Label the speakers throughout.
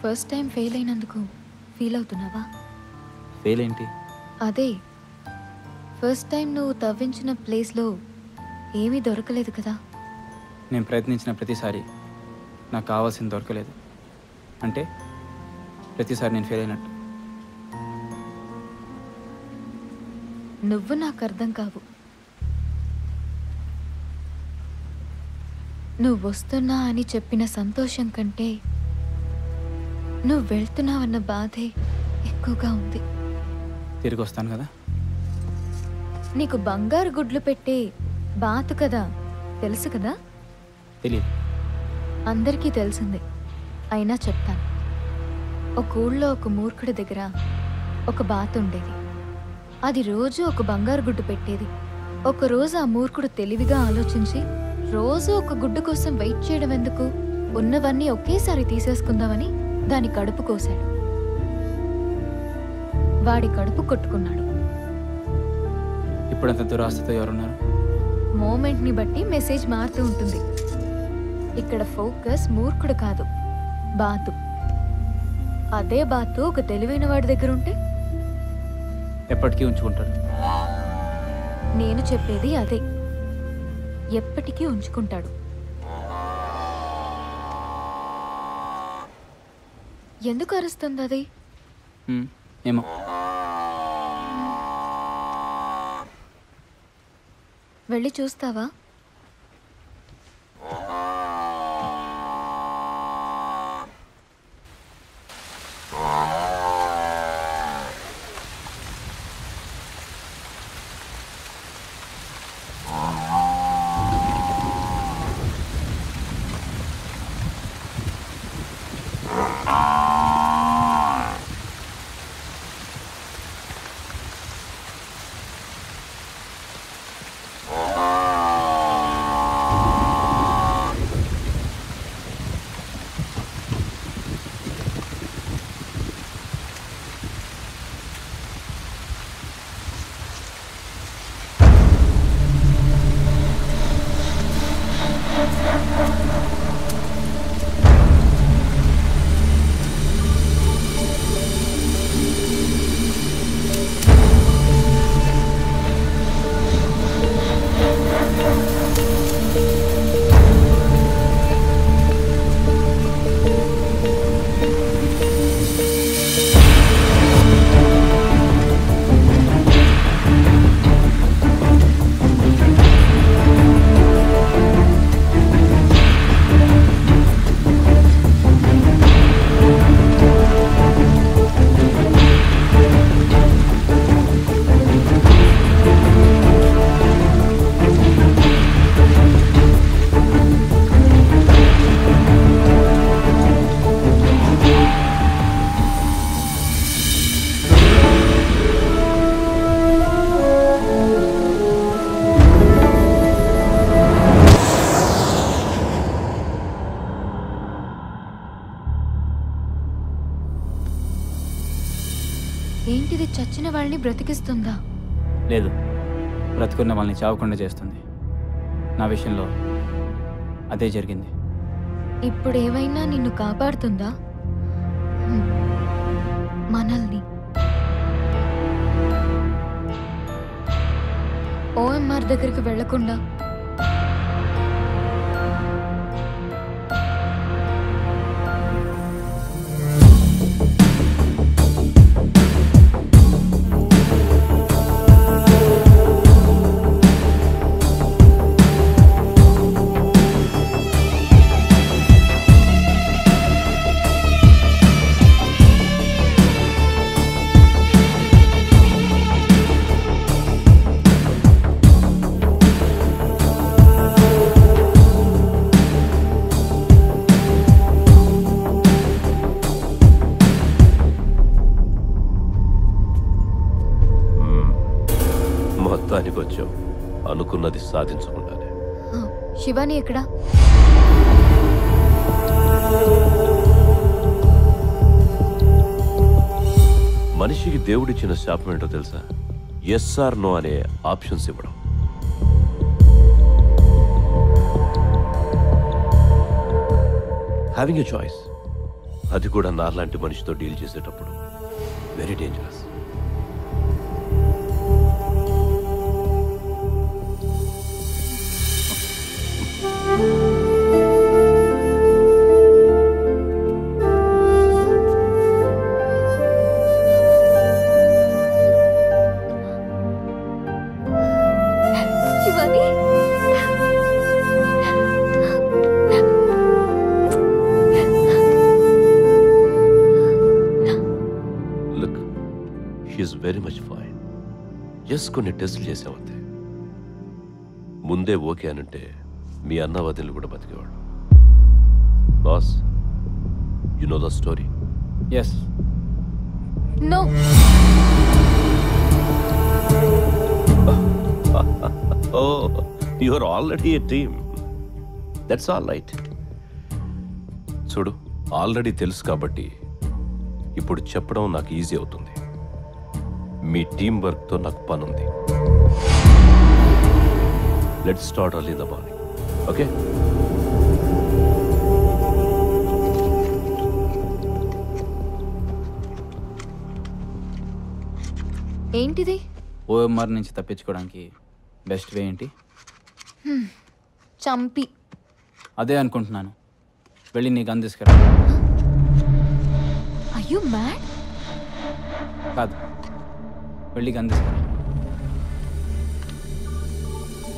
Speaker 1: First time fail అయినందుకు feel అవుతున్నావా?
Speaker 2: Fail ఏంటి?
Speaker 1: అదే ఫస్ట్ టైం నువ్వు తవ్వించిన ప్లేస్లో ఏమీ దొరకలేదు కదా.
Speaker 2: నేను ప్రయత్నించిన ప్రతిసారి నాకు కావాల్సింది దొరకలేదు అంటే ప్రతిసారి నేను ఫెయిల్ అయినట్టు.
Speaker 1: నువ్వు నాకు అర్థం కావు. నువ్వు వస్తున్నా అని చెప్పిన సంతోషం కంటే నువ్వు వెళ్తున్నావన్న బాధే ఎక్కువగా ఉంది.
Speaker 2: తిరిగి వస్తాను కదా.
Speaker 1: నీకు బంగారు గుడ్లు పెట్టే బాతు కదా తెలుసు కదా.
Speaker 2: తెలియదు.
Speaker 1: అందరికీ తెలిసిందే, అయినా చెప్తాను. ఒక ఊళ్ళో ఒక మూర్ఖుడి దగ్గర ఒక బాతు ఉండేది. అది రోజు ఒక బంగారు గుడ్డు పెట్టేది. ఒకరోజు ఆ మూర్ఖుడు తెలివిగా ఆలోచించి రోజు ఒక గుడ్డు కోసం వెయిట్ చేయడం ఎందుకు, ఉన్నవన్నీ ఒకేసారి తీసేసుకుందామని దాని కడుపు కోశాడు. వాడి కడుపు కొట్టుకున్నాడు.
Speaker 2: ఇప్పుడంత దురాశతో ఎవరున్నారు?
Speaker 1: మోమెంట్ని బట్టి మెసేజ్ మారుతూ ఉంటుంది. ఇక్కడ ఫోకస్ మూర్ఖుడు కాదు, బాతు. అదే బాతు ఒక తెలివైన వాడి దగ్గర ఉంటే
Speaker 2: ఎప్పటికీ ఉంచుకుంటాడు.
Speaker 1: నేను చెప్పేది అదే, ఎప్పటికీ ఉంచుకుంటాడు. ఎందుకు అరుస్తుంది అది?
Speaker 2: ఏమో.
Speaker 1: వెళ్ళి చూస్తావా? ఏంటిది, చచ్చిన వాళ్ళని బ్రతికిస్తుందా?
Speaker 2: లేదు, బ్రతుకున్న వాళ్ళని చావకుండా చేస్తుంది. నా విషయంలో అదే జరిగింది.
Speaker 1: ఇప్పుడు ఏమైనా నిన్ను కాపాడుతుందా? మనల్ని. ఓఎంఆర్ దగ్గరికి వెళ్లకుండా
Speaker 3: వచ్చావు, అనుకున్నది సాధించకుండానే.
Speaker 1: శివాని ఎక్కడా?
Speaker 3: మనిషికి దేవుడిచ్చిన శాపం ఏంటో తెలుసా? ఎస్ ఆర్ నో అనే ఆప్షన్స్ ఇవ్వడం. Having a choice. అది కూడా నాలాంటి మనిషితో డీల్ చేసేటప్పుడు very dangerous.
Speaker 1: Shivani,
Speaker 3: look, she is very much fine. Just కొన్ని టెస్టులు చేసామంతే. ముందే ఓకే అనంటే మీ అన్న వదినలు కూడా బతికేవాళ్ళు. Boss, you know the story.
Speaker 2: Yes.
Speaker 1: No.
Speaker 3: Oh, you are already a team. That's all right. చూడు, ఆల్రెడీ తెలుసు కాబట్టి ఇప్పుడు చెప్పడం నాకు ఈజీ అవుతుంది. మీ టీం వర్క్తో నాకు పని ఉంది. Let's start early in the morning. Okay?
Speaker 1: ఏంటిది?
Speaker 2: ఓఎంఆర్ నుంచి తప్పించుకోవడానికి బెస్ట్ వే ఏంటి?
Speaker 1: చంపి.
Speaker 2: అదే అనుకుంటున్నాను. వెళ్ళి నీ గన్ తీసుకురా.
Speaker 1: Are you mad?
Speaker 2: కాదు, వెళ్ళి గన్ తీసుకురా.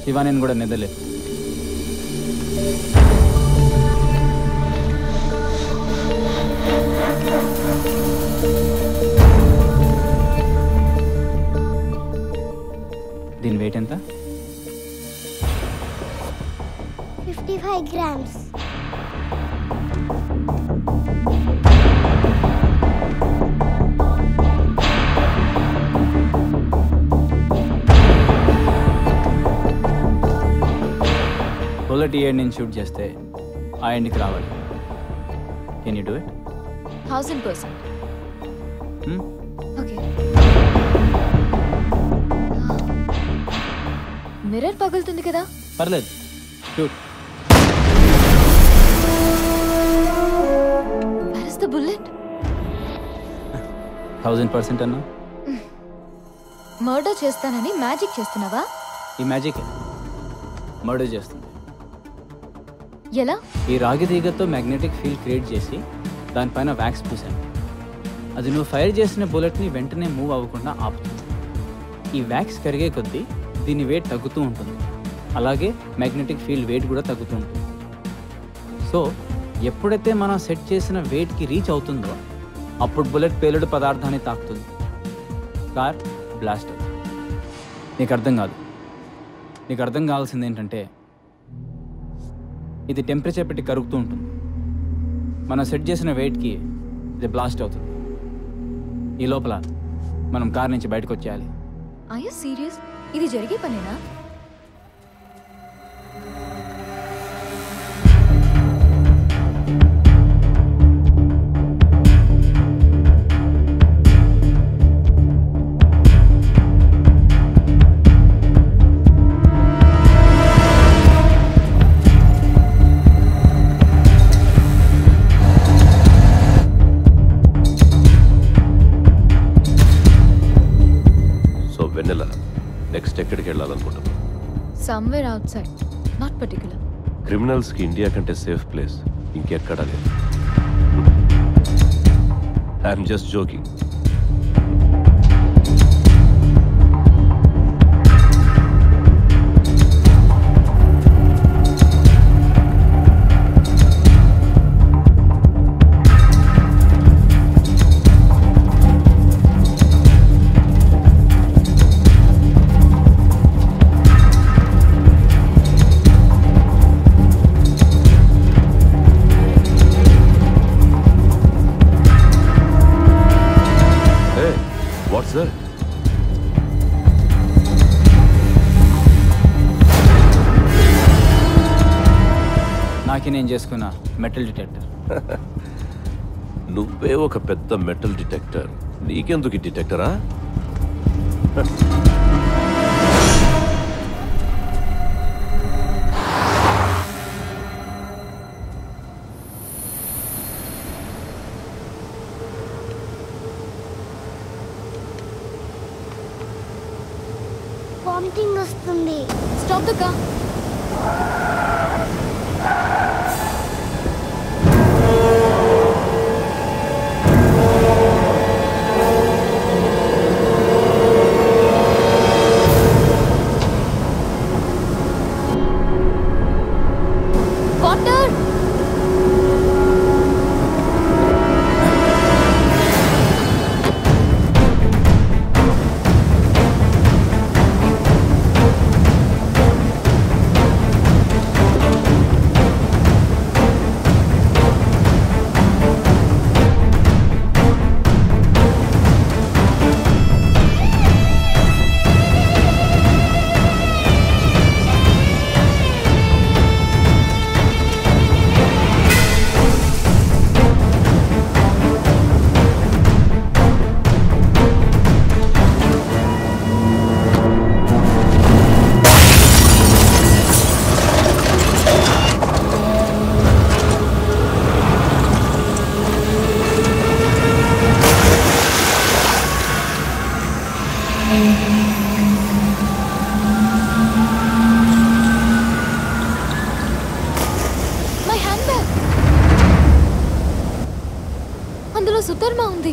Speaker 2: శివా, నేను కూడా నిద్రలేదు. దీని వెయిట్ ఎంత?
Speaker 4: 55 grams.
Speaker 2: బుల్లెట్ ఈ ఎండ్ నుంచి షూట్ చేస్తే ఆ ఎండ్కి రావాలి. Can you do it?
Speaker 1: 1000%. Okay. Mirror పగులుతుంది కదా?
Speaker 2: పర్లేదు, shoot.
Speaker 1: Where is the bullet?
Speaker 2: 1000% అన్నా.
Speaker 1: మర్డర్ చేస్తానని మ్యాజిక్ చేస్తున్నావా?
Speaker 2: ఈ మ్యాజిక్ మర్డర్ చేస్తుంది.
Speaker 1: ఎలా?
Speaker 2: ఈ రాగి తీగతో మ్యాగ్నెటిక్ ఫీల్డ్ క్రియేట్ చేసి దానిపైన వ్యాక్స్ పూసాను. అది నువ్వు ఫైర్ చేసిన బుల్లెట్ని వెంటనే మూవ్ అవ్వకుండా ఆపుతుంది. ఈ వ్యాక్స్ కరిగే కొద్దీ దీని వెయిట్ తగ్గుతూ ఉంటుంది. అలాగే మ్యాగ్నెటిక్ ఫీల్డ్ వెయిట్ కూడా తగ్గుతూ ఉంటుంది. సో ఎప్పుడైతే మనం సెట్ చేసిన వెయిట్కి రీచ్ అవుతుందో అప్పుడు బుల్లెట్ పేలుడు పదార్థాన్ని తాకుతుంది. కార్ బ్లాస్ట్ అవుతుంది. నీకు అర్థం కాదు. నీకు అర్థం కావాల్సింది ఏంటంటే ఇది టెంపరేచర్ పెట్టి కరుగుతూ ఉంటుంది. మనం సెట్ చేసిన వెయిట్కి ఇది బ్లాస్ట్ అవుతుంది. ఈ లోపల మనం కార్ నుంచి బయటకు వచ్చేయాలి.
Speaker 1: Are you serious? ఇది జరిగే పనేనా?
Speaker 3: నెక్స్ట్ ఎక్కడికి వెళ్ళాలనుకుంటున్నాం?
Speaker 1: Somewhere outside, not particular.
Speaker 3: క్రిమినల్స్కి ఇండియా కంటే సేఫ్ ప్లేస్ ఇంకెక్కడా లేదు. I'm just joking. సార్,
Speaker 2: నాకే నేను చేసుకున్న మెటల్ డిటెక్టర్.
Speaker 3: నువ్వే ఒక పెద్ద మెటల్ డిటెక్టర్, నీకెందుకు ఈ డిటెక్టరా?
Speaker 4: వామిటింగ్ వస్తుంది.
Speaker 1: Stop the car. Water. My hand bag. అందులో సుధర్మ ఉంది.